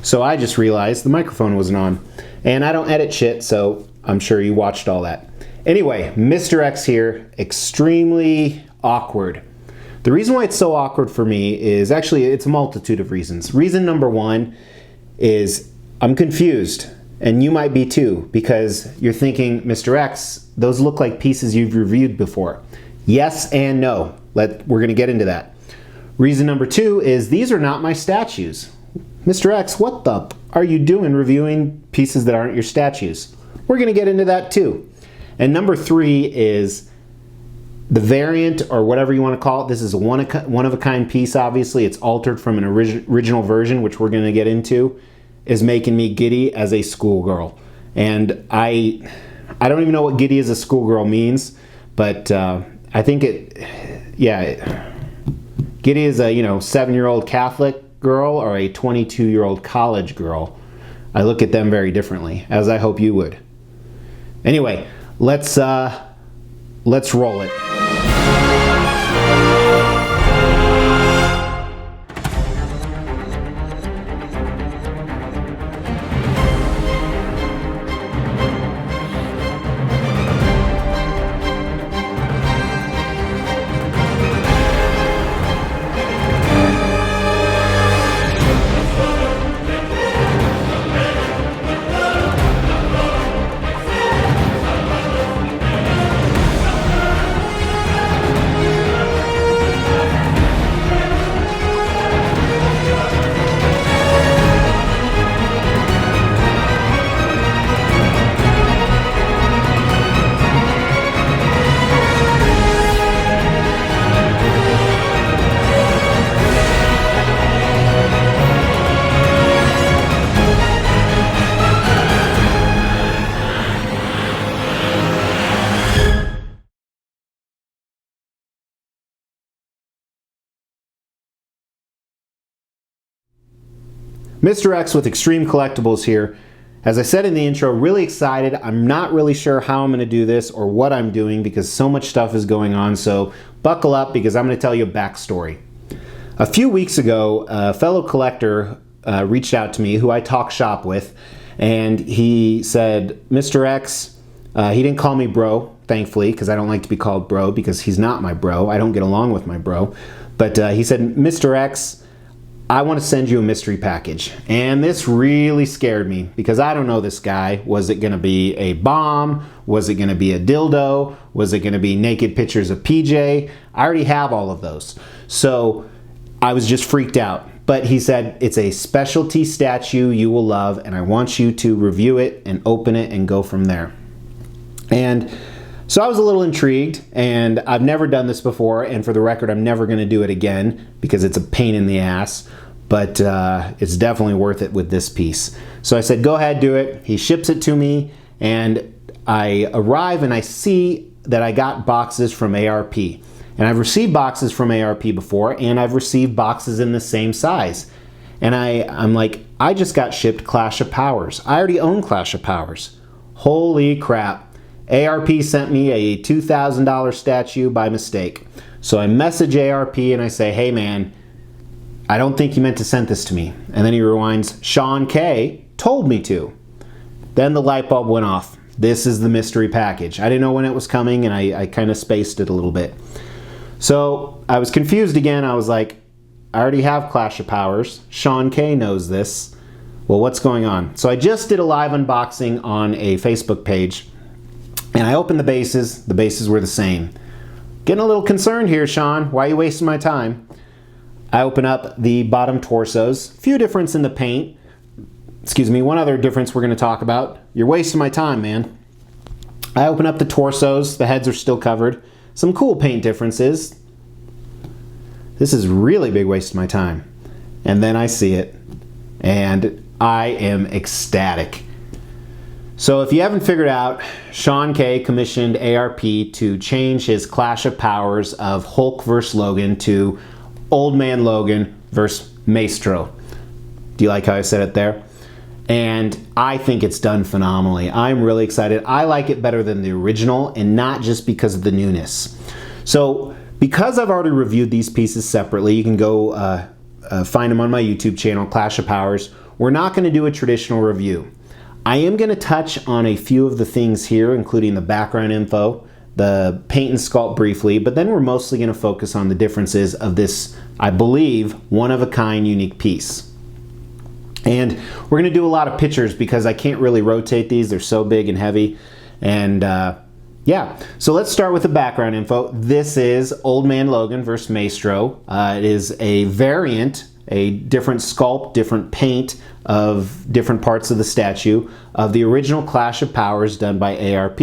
So I just realized the microphone wasn't on. And I don't edit shit, so I'm sure you watched all that. Anyway, Mr. X here, extremely awkward. The reason why it's so awkward for me is actually, it's a multitude of reasons. Reason number one is I'm confused, and you might be too, because you're thinking, Mr. X, those look like pieces you've reviewed before. Yes and no. We're going to get into that. Reason number two is these are not my statues. Mr. X, what the are you doing reviewing pieces that aren't your statues? We're going to get into that too. And number three is the variant, or whatever you want to call it. This is a one-of-a-kind piece, obviously. It's altered from an original version, which we're going to get into, is making me giddy as a schoolgirl. And I don't even know what giddy as a schoolgirl means, but I think giddy is a 7-year-old Catholic girl or a 22-year-old college girl. I look at them very differently, as I hope you would. Anyway, let's roll it. Mr. X with Extreme Collectibles here. As I said in the intro, really excited. I'm not really sure how I'm going to do this or what I'm doing because so much stuff is going on, so buckle up because I'm going to tell you a backstory. A few weeks ago, a fellow collector reached out to me who I talk shop with, and he said, Mr. X, he didn't call me bro, thankfully, because I don't like to be called bro because he's not my bro. I don't get along with my bro. But he said, Mr. X, I want to send you a mystery package. And this really scared me because I don't know this guy. Was it going to be a bomb? Was it going to be a dildo? Was it going to be naked pictures of PJ? I already have all of those. So I was just freaked out. But he said, it's a specialty statue you will love, and I want you to review it and open it and go from there. And so I was a little intrigued, and I've never done this before, and for the record, I'm never going to do it again because it's a pain in the ass, but it's definitely worth it with this piece. So I said, go ahead, do it. He ships it to me, and I arrive and I see that I got boxes from ARP. And I've received boxes from ARP before, and I've received boxes in the same size. And I'm like, I just got shipped Clash of Powers. I already own Clash of Powers. Holy crap. ARP sent me a $2,000 statue by mistake. So I message ARP and I say, hey man, I don't think you meant to send this to me. And then he rewinds, Shawn K told me to. Then the light bulb went off. This is the mystery package. I didn't know when it was coming, and I kind of spaced it a little bit. So I was confused again. I was like, I already have Clash of Powers. Shawn K knows this. Well, what's going on? So I just did a live unboxing on a Facebook page. And I opened the bases. The bases were the same. Getting a little concerned here, Shawn. Why are you wasting my time? I open up the bottom torsos. Few difference in the paint. Excuse me, one other difference we're going to talk about. You're wasting my time, man. I open up the torsos. The heads are still covered. Some cool paint differences. This is really big waste of my time. And then I see it. And I am ecstatic. So if you haven't figured out, Shawn K commissioned ARP to change his Clash of Powers of Hulk vs. Logan to Old Man Logan vs. Maestro. Do you like how I said it there? And I think it's done phenomenally. I'm really excited. I like it better than the original, and not just because of the newness. So because I've already reviewed these pieces separately, you can go find them on my YouTube channel, Clash of Powers. we're not going to do a traditional review. I am going to touch on a few of the things here, including the background info, the paint and sculpt briefly, but then we're mostly going to focus on the differences of this, I believe, one-of-a-kind unique piece. And we're going to do a lot of pictures because I can't really rotate these. They're so big and heavy. And yeah, so let's start with the background info. This is Old Man Logan versus Maestro. It is a variant, a different sculpt, different paint of different parts of the statue of the original Clash of Powers done by ARP.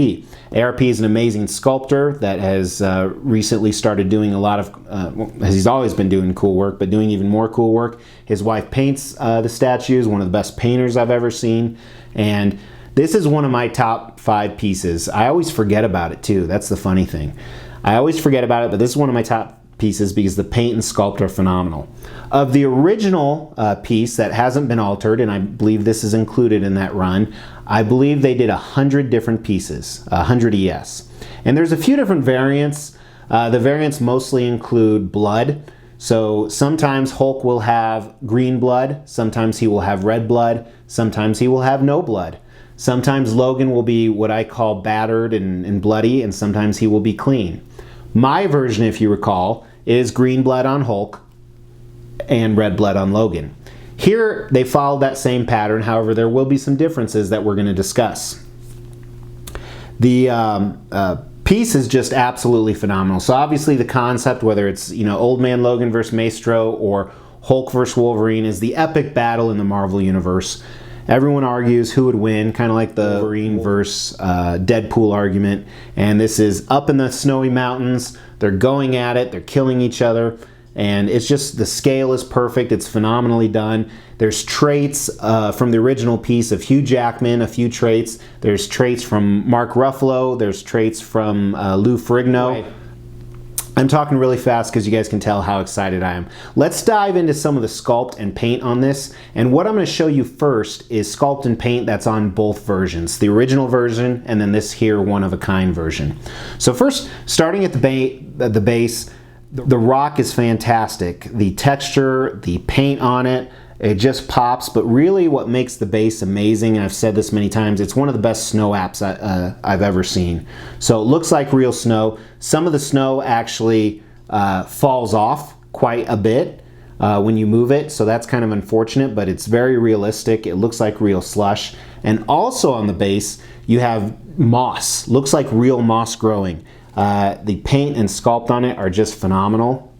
ARP is an amazing sculptor that has recently started doing a lot of, he's always been doing cool work, but doing even more cool work. His wife paints the statues, one of the best painters I've ever seen, and this is one of my top 5 pieces. I always forget about it too, that's the funny thing. I always forget about it, but this is one of my top pieces because the paint and sculpt are phenomenal. Of the original piece that hasn't been altered, and I believe this is included in that run, I believe they did 100 different pieces, 100 ES. And there's a few different variants. The variants mostly include blood. So sometimes Hulk will have green blood, sometimes he will have red blood, sometimes he will have no blood. Sometimes Logan will be what I call battered and bloody, and sometimes he will be clean. My version, if you recall, is green blood on Hulk and red blood on Logan. Here, they followed that same pattern. However, there will be some differences that we're going to discuss. The piece is just absolutely phenomenal. So obviously the concept, whether it's Old Man Logan versus Maestro or Hulk versus Wolverine, is the epic battle in the Marvel Universe. Everyone argues who would win, kind of like the Wolverine versus Deadpool argument. And this is up in the snowy mountains. They're going at it. They're killing each other. And it's just, the scale is perfect. It's phenomenally done. There's traits from the original piece of Hugh Jackman, a few traits. There's traits from Mark Ruffalo. There's traits from Lou Ferrigno. Right. I'm talking really fast because you guys can tell how excited I am. Let's dive into some of the sculpt and paint on this. And what I'm going to show you first is sculpt and paint that's on both versions. The original version and then this here one-of-a-kind version. So first, starting at the base, the rock is fantastic. The texture, the paint on it, it just pops. But really what makes the base amazing, and I've said this many times, it's one of the best snow apps I've ever seen. So it looks like real snow. Some of the snow actually falls off quite a bit when you move it, so that's kind of unfortunate, but it's very realistic. It looks like real slush. And also on the base, you have moss. Looks like real moss growing. The paint and sculpt on it are just phenomenal.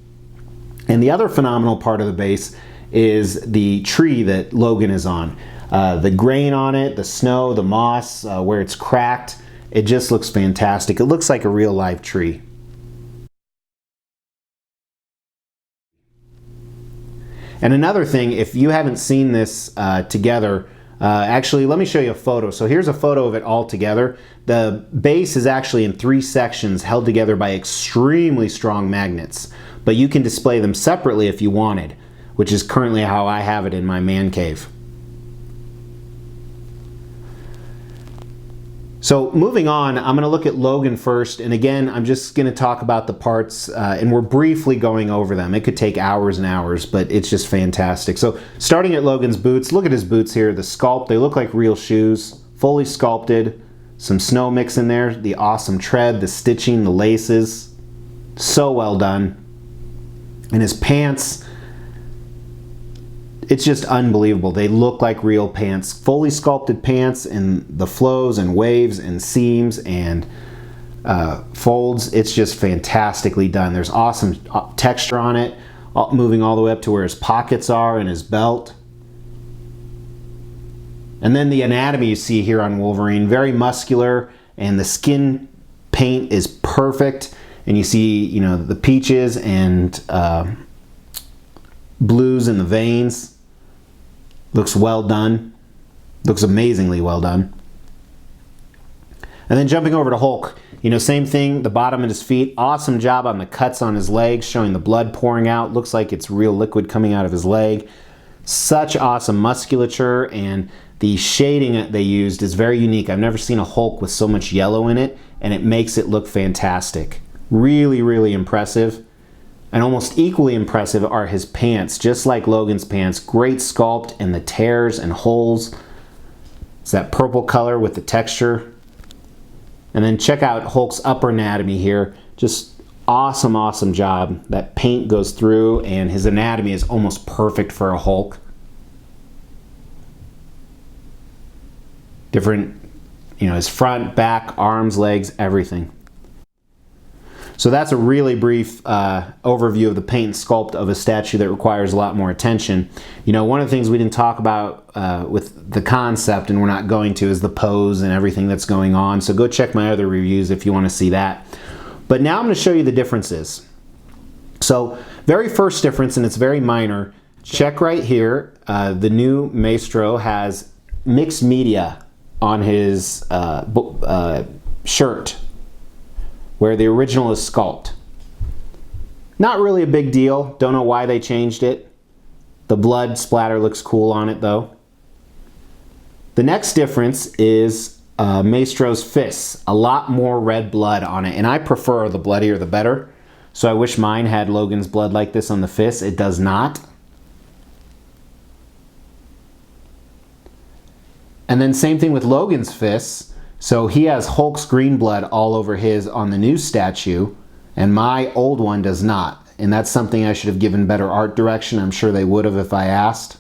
And the other phenomenal part of the base is the tree that Logan is on. The grain on it, the snow, the moss, where it's cracked, it just looks fantastic. It looks like a real live tree. And another thing, if you haven't seen this together, actually let me show you a photo. So here's a photo of it all together. The base is actually in 3 sections held together by extremely strong magnets, but you can display them separately if you wanted, which is currently how I have it in my man cave. So moving on, I'm going to look at Logan first, and again, I'm just going to talk about the parts, and we're briefly going over them. It could take hours and hours, but it's just fantastic. So starting at Logan's boots, look at his boots here, the sculpt, they look like real shoes, fully sculpted, some snow mix in there, the awesome tread, the stitching, the laces, so well done. And his pants, it's just unbelievable. They look like real pants, fully sculpted pants, and the flows and waves and seams and folds. It's just fantastically done. There's awesome texture on it, moving all the way up to where his pockets are and his belt. And then the anatomy you see here on Wolverine, very muscular, and the skin paint is perfect. And you see, the peaches and blues in the veins. Looks well done. Looks amazingly well done. And then jumping over to Hulk, same thing, the bottom of his feet. Awesome job on the cuts on his legs, showing the blood pouring out. Looks like it's real liquid coming out of his leg. Such awesome musculature, and the shading that they used is very unique. I've never seen a Hulk with so much yellow in it, and it makes it look fantastic. Really, really impressive. And almost equally impressive are his pants, just like Logan's pants. Great sculpt and the tears and holes. It's that purple color with the texture. And then check out Hulk's upper anatomy here. Just awesome, awesome job. That paint goes through and his anatomy is almost perfect for a Hulk. Different, you know, his front, back, arms, legs, everything. So that's a really brief overview of the paint and sculpt of a statue that requires a lot more attention. You know, one of the things we didn't talk about with the concept, and we're not going to, is the pose and everything that's going on. So go check my other reviews if you want to see that. But now I'm going to show you the differences. So very first difference, and it's very minor, check right here. The new Maestro has mixed media on his shirt, where the original is sculpt. Not really a big deal. Don't know why they changed it. The blood splatter looks cool on it though. The next difference is Maestro's fists. A lot more red blood on it, and I prefer the bloodier the better. So I wish mine had Logan's blood like this on the fists. It does not. And then same thing with Logan's fists. So he has Hulk's green blood all over his on the new statue, and my old one does not. And that's something I should have given better art direction. I'm sure they would have if I asked.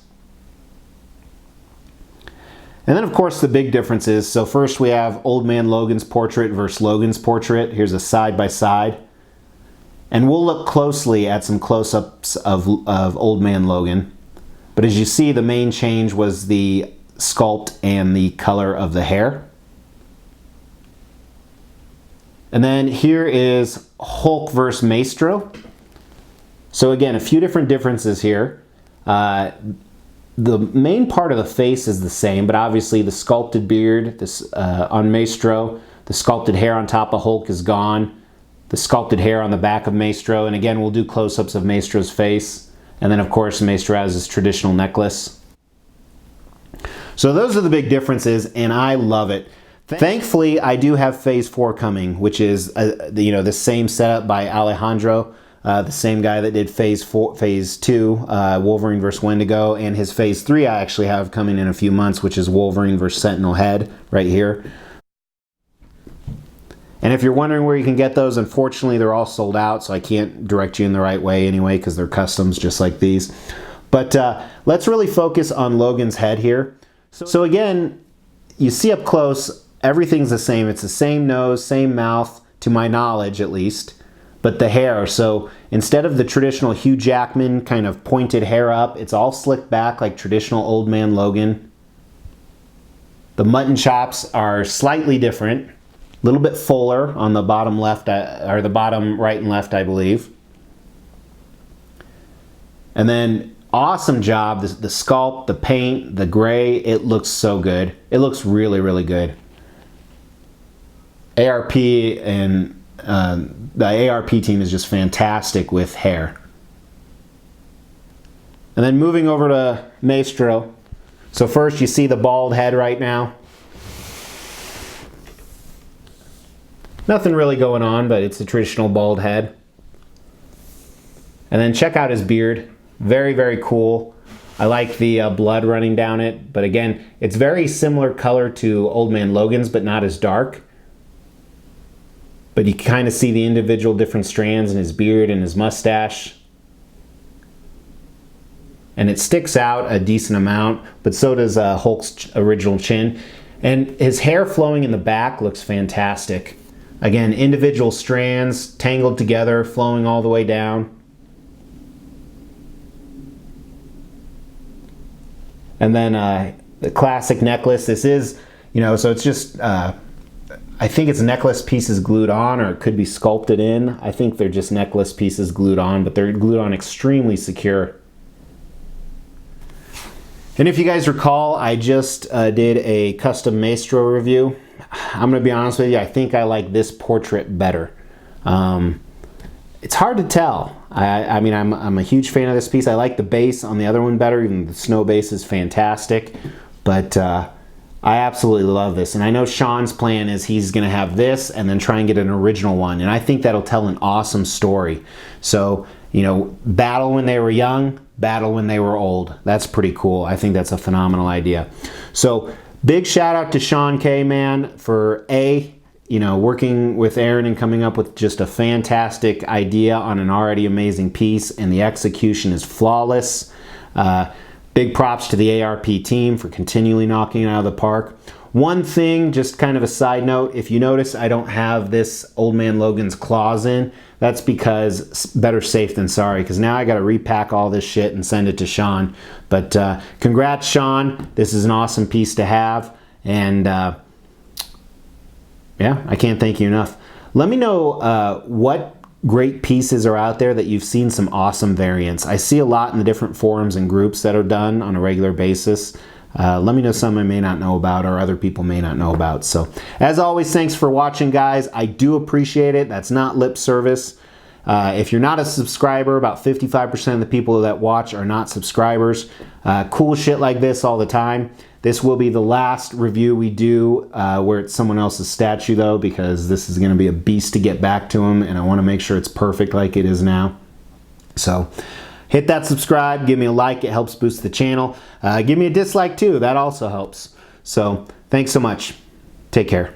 And then of course the big differences. So first we have Old Man Logan's portrait versus Logan's portrait. Here's a side by side. And we'll look closely at some close-ups of Old Man Logan. But as you see, the main change was the sculpt and the color of the hair. And then here is Hulk versus Maestro. So again, a few different differences here. The main part of the face is the same, but obviously the sculpted beard on Maestro, the sculpted hair on top of Hulk is gone. The sculpted hair on the back of Maestro, and again, we'll do close-ups of Maestro's face. And then of course, Maestro has his traditional necklace. So those are the big differences, and I love it. Thankfully, I do have Phase 4 coming, which is the same setup by Alejandro, the same guy that did Phase 2, Wolverine vs. Wendigo, and his Phase 3 I actually have coming in a few months, which is Wolverine vs. Sentinel Head, right here. And if you're wondering where you can get those, unfortunately they're all sold out, so I can't direct you in the right way anyway, because they're customs just like these. But let's really focus on Logan's head here. So again, you see up close, everything's the same. It's the same nose, same mouth, to my knowledge at least, but the hair. So instead of the traditional Hugh Jackman kind of pointed hair up, it's all slicked back like traditional Old Man Logan. The mutton chops are slightly different, a little bit fuller on the bottom left, or the bottom right and left, I believe. And then awesome job, the sculpt, the paint, the gray, it looks so good. It looks really, really good. ARP and the ARP team is just fantastic with hair. And then moving over to Maestro. So first you see the bald head right now. Nothing really going on, but it's a traditional bald head. And then check out his beard. Very, very cool. I like the blood running down it, but again, it's very similar color to Old Man Logan's, but not as dark. But you kind of see the individual different strands in his beard and his mustache. And it sticks out a decent amount, but so does Hulk's original chin. And his hair flowing in the back looks fantastic. Again, individual strands tangled together, flowing all the way down. And then the classic necklace. This is, so it's just, I think it's necklace pieces glued on, or it could be sculpted in. I think they're just necklace pieces glued on, but they're glued on extremely secure. And if you guys recall, I just did a custom Maestro review. I'm going to be honest with you, I think I like this portrait better. It's hard to tell. I mean, I'm a huge fan of this piece. I like the base on the other one better. Even the snow base is fantastic. But I absolutely love this. And I know Shawn's plan is he's going to have this and then try and get an original one. And I think that'll tell an awesome story. So you know, battle when they were young, battle when they were old. That's pretty cool. I think that's a phenomenal idea. So big shout out to Shawn K, man, for you know, working with Aaron and coming up with just a fantastic idea on an already amazing piece, and the execution is flawless. Big props to the ARP team for continually knocking it out of the park. One thing, just kind of a side note, if you notice I don't have this Old Man Logan's claws in, that's because better safe than sorry, because now I got to repack all this shit and send it to Shawn. But congrats, Shawn. This is an awesome piece to have, and yeah, I can't thank you enough. Let me know what great pieces are out there that you've seen some awesome variants. I see a lot in the different forums and groups that are done on a regular basis. Let me know some I may not know about or other people may not know about. So as always, thanks for watching, guys. I do appreciate it. That's not lip service. If you're not a subscriber, about 55% of the people that watch are not subscribers. Cool shit like this all the time. This will be the last review we do where it's someone else's statue, though, because this is going to be a beast to get back to him, and I want to make sure it's perfect like it is now. So hit that subscribe, give me a like, it helps boost the channel. Give me a dislike too, that also helps. So thanks so much. Take care.